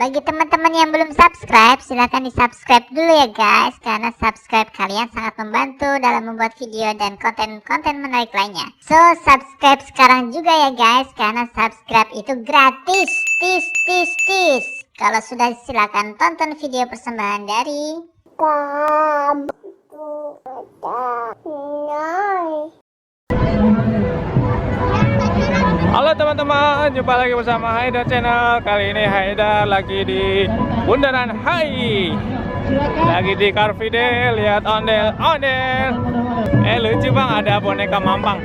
Bagi teman-teman yang belum subscribe, silahkan di subscribe dulu ya guys, karena subscribe kalian sangat membantu dalam membuat video dan konten-konten menarik lainnya. So subscribe sekarang juga ya guys, karena subscribe itu gratis. Tis. Kalau sudah, silahkan tonton video persembahan dari Halo teman-teman, jumpa lagi bersama Haidar Channel. Kali ini Haidar lagi di Bundaran HI, lagi di Car Free Day. Lihat ondel. Lucu bang, ada boneka Mampang.